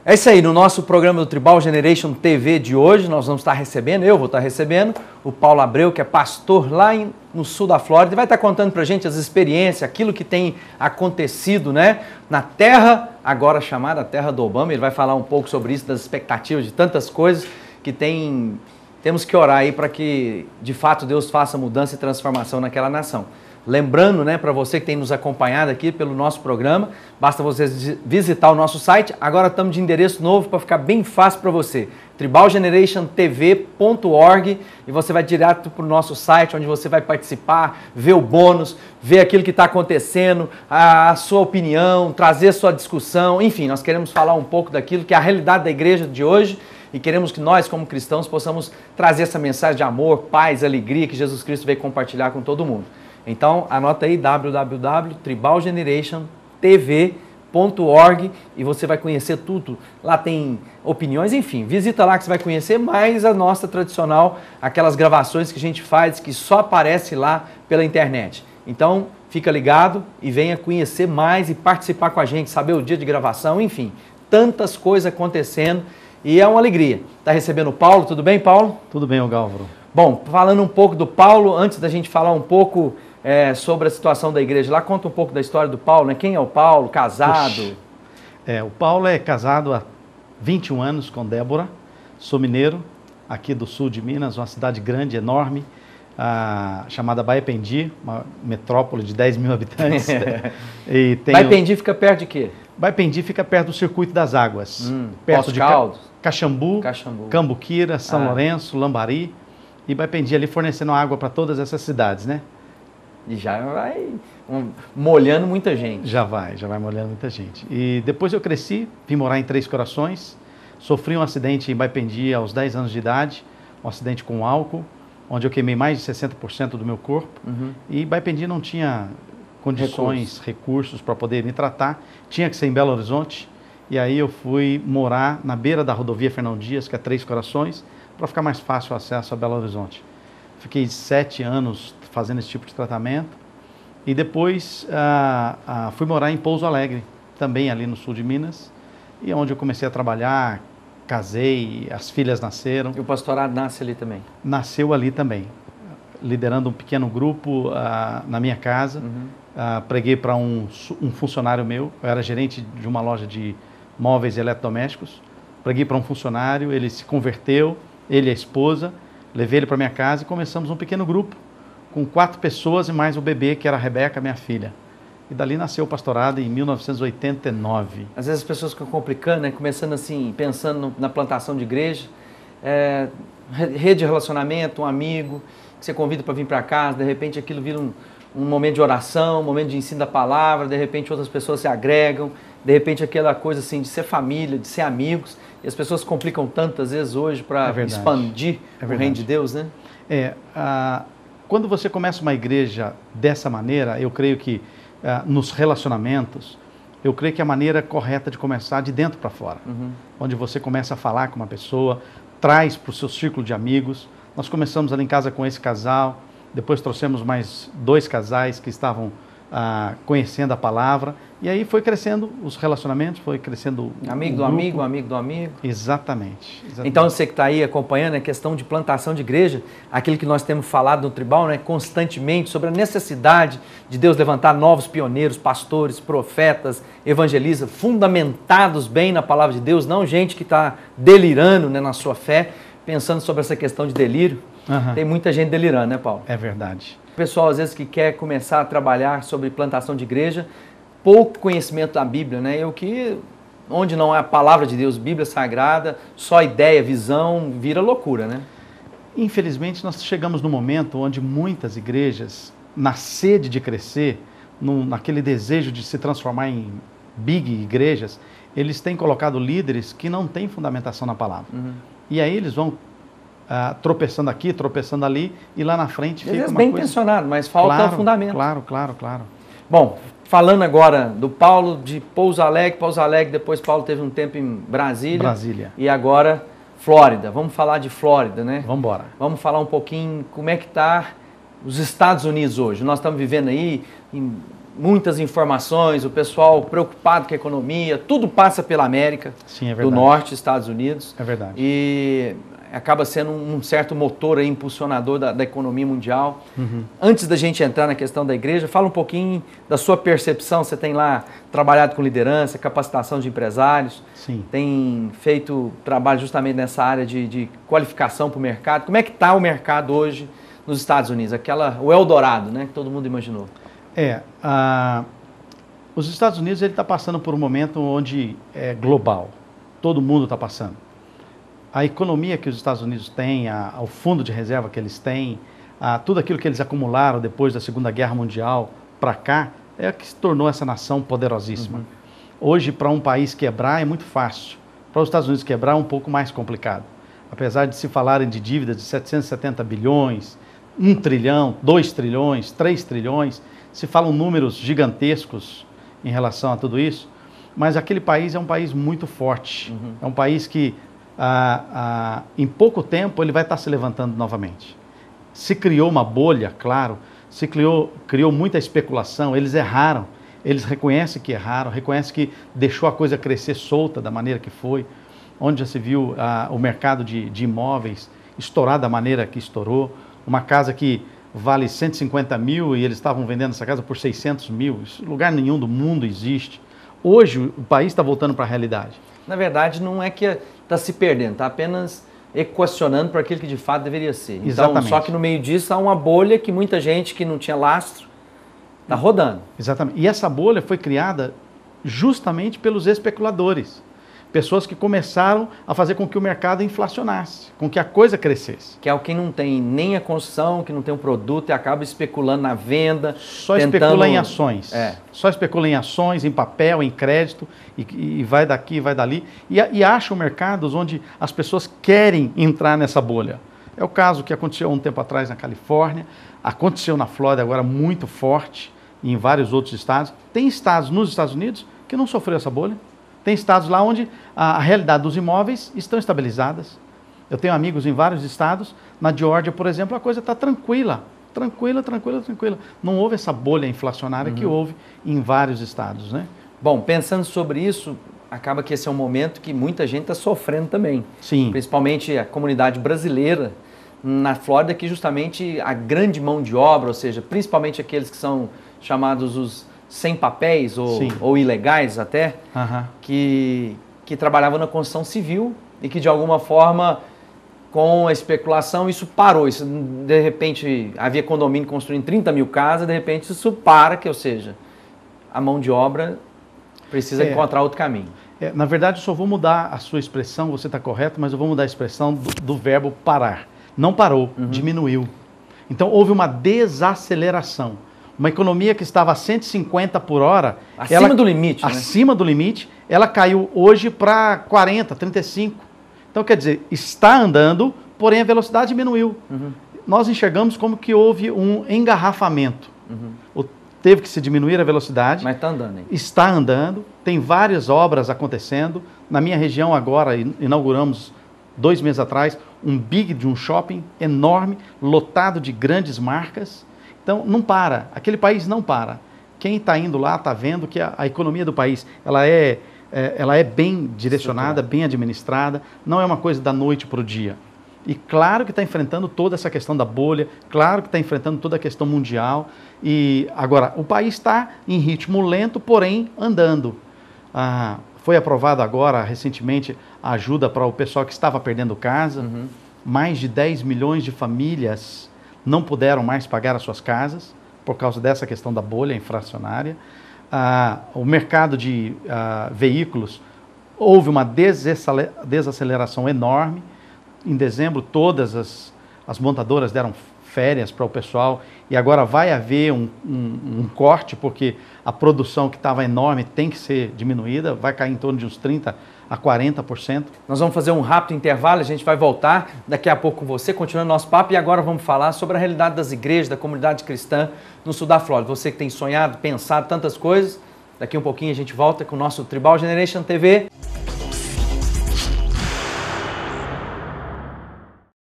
É isso aí, no nosso programa do Tribal Generation TV de hoje, nós vamos estar recebendo, eu vou estar recebendo, o Paulo Abreu, que é pastor lá no sul da Flórida, e vai estar contando pra gente as experiências, aquilo que tem acontecido, né, na terra, agora chamada Terra do Obama. Ele vai falar um pouco sobre isso, das expectativas de tantas coisas que temos que orar aí para que, de fato, Deus faça mudança e transformação naquela nação. Lembrando, né, para você que tem nos acompanhado aqui pelo nosso programa, basta você visitar o nosso site. Agora estamos de endereço novo para ficar bem fácil para você. tribalgenerationtv.org, e você vai direto para o nosso site, onde você vai participar, ver o bônus, ver aquilo que está acontecendo, a sua opinião, trazer sua discussão. Enfim, nós queremos falar um pouco daquilo que é a realidade da igreja de hoje e queremos que nós, como cristãos, possamos trazer essa mensagem de amor, paz, alegria que Jesus Cristo veio compartilhar com todo mundo. Então, anota aí www.tribalgenerationtv.org e você vai conhecer tudo. Lá tem opiniões, enfim, visita lá que você vai conhecer mais a nossa tradicional, aquelas gravações que a gente faz que só aparece lá pela internet. Então, fica ligado e venha conhecer mais e participar com a gente, saber o dia de gravação, enfim, tantas coisas acontecendo e é uma alegria. Está recebendo o Paulo, tudo bem, Paulo? Tudo bem, Gálvaro. Bom, falando um pouco do Paulo, antes da gente falar um pouco sobre a situação da igreja lá, conta um pouco da história do Paulo, né? Quem é o Paulo, casado? O Paulo é casado há 21 anos com Débora, sou mineiro, aqui do sul de Minas, uma cidade grande, enorme, chamada Baipendi, uma metrópole de 10 mil habitantes. Baipendi fica perto de quê? Baipendi fica perto do Circuito das Águas, perto de Caxambu, Cambuquira, São Lourenço, Lambari, e Baipendi ali fornecendo água para todas essas cidades, né? E já vai molhando muita gente. Já vai molhando muita gente. E depois eu cresci, vim morar em Três Corações, sofri um acidente em Baipendi aos 10 anos de idade, um acidente com álcool, onde eu queimei mais de 60% do meu corpo. E Baipendi não tinha condições, recursos para poder me tratar, tinha que ser em Belo Horizonte. E aí eu fui morar na beira da rodovia Fernão Dias, que é Três Corações, para ficar mais fácil o acesso a Belo Horizonte. Fiquei 7 anos fazendo esse tipo de tratamento e depois fui morar em Pouso Alegre, também ali no sul de Minas, e onde eu comecei a trabalhar, casei, as filhas nasceram. E o pastorado nasce ali também? Nasceu ali também, liderando um pequeno grupo na minha casa. Preguei para um funcionário meu, eu era gerente de uma loja de móveis e eletrodomésticos, preguei para um funcionário, ele se converteu, ele e a esposa, levei ele para minha casa e começamos um pequeno grupo, com 4 pessoas e mais o bebê, que era a Rebeca, minha filha. E dali nasceu o pastorado em 1989. Às vezes as pessoas ficam complicando, né? Começando assim, pensando na plantação de igreja, rede de relacionamento, um amigo, que você convida para vir para casa, de repente aquilo vira um momento de oração, um momento de ensino da palavra, de repente outras pessoas se agregam, de repente aquela coisa assim de ser família, de ser amigos, e as pessoas complicam tantas vezes hoje para expandir o reino de Deus, né? Quando você começa uma igreja dessa maneira, eu creio que nos relacionamentos, eu creio que a maneira correta de começar é de dentro para fora. Onde você começa a falar com uma pessoa, traz para o seu círculo de amigos. Nós começamos ali em casa com esse casal, depois trouxemos mais 2 casais que estavam conhecendo a palavra, e aí foi crescendo os relacionamentos, foi crescendo amigo do amigo, amigo do amigo. Exatamente. Então você que está aí acompanhando a questão de plantação de igreja, aquilo que nós temos falado no Tribal, né, constantemente, sobre a necessidade de Deus levantar novos pioneiros, pastores, profetas, evangelistas, fundamentados bem na palavra de Deus, não gente que está delirando, né, na sua fé, pensando sobre essa questão de delírio. Tem muita gente delirando, né, Paulo? É verdade. O pessoal, às vezes, que quer começar a trabalhar sobre plantação de igreja, pouco conhecimento da Bíblia, né? Onde não é a palavra de Deus, Bíblia Sagrada, só ideia, visão, vira loucura, né? Infelizmente, nós chegamos no momento onde muitas igrejas, na sede de crescer, naquele desejo de se transformar em big igrejas, eles têm colocado líderes que não têm fundamentação na palavra. E aí eles vão tropeçando aqui, tropeçando ali, e lá na frente fica uma coisa... bem intencionado, mas falta fundamento. Claro. Bom, falando agora do Paulo de Pouso Alegre, depois Paulo teve um tempo em Brasília. E agora Flórida. Vamos falar de Flórida, né? Vamos embora. Vamos falar um pouquinho como é que está os Estados Unidos hoje. Nós estamos vivendo aí muitas informações, o pessoal preocupado com a economia, tudo passa pela América, sim, é do Norte, Estados Unidos. É verdade. E acaba sendo um certo motor aí, impulsionador da economia mundial. Antes da gente entrar na questão da igreja, fala um pouquinho da sua percepção. Você tem lá trabalhado com liderança, capacitação de empresários, sim, tem feito trabalho justamente nessa área de qualificação para o mercado. Como é que está o mercado hoje nos Estados Unidos? O Eldorado, né, que todo mundo imaginou. Os Estados Unidos ele está passando por um momento onde é global. Todo mundo está passando. A economia que os Estados Unidos têm, o fundo de reserva que eles têm, tudo aquilo que eles acumularam depois da Segunda Guerra Mundial para cá, é que se tornou essa nação poderosíssima. Hoje, para um país quebrar é muito fácil. Para os Estados Unidos quebrar é um pouco mais complicado. Apesar de se falarem de dívidas de 770 bilhões, 1 trilhão, 2 trilhões, 3 trilhões, se falam números gigantescos em relação a tudo isso, mas aquele país é um país muito forte. É um país que em pouco tempo ele vai estar se levantando novamente. Se criou uma bolha, claro, se criou muita especulação, eles erraram, eles reconhecem que erraram, reconhecem que deixou a coisa crescer solta da maneira que foi, onde já se viu o mercado de imóveis estourar da maneira que estourou, uma casa que vale 150 mil e eles estavam vendendo essa casa por 600 mil, isso, lugar nenhum do mundo existe. Hoje o país está voltando para a realidade. Na verdade, não é que está se perdendo, está apenas equacionando para aquilo que de fato deveria ser. Então, exatamente. Só que no meio disso há uma bolha que muita gente que não tinha lastro está rodando. Exatamente. E essa bolha foi criada justamente pelos especuladores. Pessoas que começaram a fazer com que o mercado inflacionasse, com que a coisa crescesse. Que é o que não tem nem a construção, que não tem um produto e acaba especulando na venda. Só especula em ações. Só especula em ações, em papel, em crédito, e vai daqui, vai dali. E acham mercados onde as pessoas querem entrar nessa bolha. É o caso que aconteceu um tempo atrás na Califórnia, aconteceu na Flórida agora muito forte, e em vários outros estados. Tem estados nos Estados Unidos que não sofreu essa bolha. Tem estados lá onde a realidade dos imóveis estão estabilizadas. Eu tenho amigos em vários estados. Na Geórgia, por exemplo, a coisa está tranquila. Tranquila. Não houve essa bolha inflacionária que houve em vários estados, né? Bom, pensando sobre isso, acaba que esse é um momento que muita gente está sofrendo também. Sim. Principalmente a comunidade brasileira na Flórida, que justamente a grande mão de obra, ou seja, principalmente aqueles que são chamados os sem papéis ou ilegais até, que trabalhavam na construção civil e que de alguma forma, com a especulação, isso parou. Isso, de repente, havia condomínio construindo 30 mil casas, de repente isso para, ou seja, a mão de obra precisa encontrar outro caminho. Na verdade, eu só vou mudar a sua expressão, você está correto, mas eu vou mudar a expressão do verbo parar. Não parou, diminuiu. Então, houve uma desaceleração. Uma economia que estava a 150 por hora... Acima do limite, né? Acima do limite, ela caiu hoje para 40, 35. Então, quer dizer, está andando, porém a velocidade diminuiu. Nós enxergamos como que houve um engarrafamento. Teve que se diminuir a velocidade. Mas está andando, hein? Está andando, tem várias obras acontecendo. Na minha região agora, inauguramos 2 meses atrás, um de um shopping enorme, lotado de grandes marcas. Então, não para. Aquele país não para. Quem está indo lá está vendo que a economia do país ela é bem direcionada, bem administrada, não é uma coisa da noite para o dia. E claro que está enfrentando toda essa questão da bolha, claro que está enfrentando toda a questão mundial. E agora, o país está em ritmo lento, porém andando. Foi aprovado agora, recentemente, a ajuda para o pessoal que estava perdendo casa. Mais de 10 milhões de famílias não puderam mais pagar as suas casas por causa dessa questão da bolha inflacionária. O mercado de veículos, houve uma desaceleração enorme. Em dezembro, todas as montadoras deram férias para o pessoal e agora vai haver um corte, porque a produção que estava enorme tem que ser diminuída, vai cair em torno de uns 30% a 40%. Nós vamos fazer um rápido intervalo, a gente vai voltar daqui a pouco com você, continuando nosso papo, e agora vamos falar sobre a realidade das igrejas, da comunidade cristã no sul da Flórida. Você que tem sonhado, pensado tantas coisas, daqui um pouquinho a gente volta com o nosso Tribal Generation TV.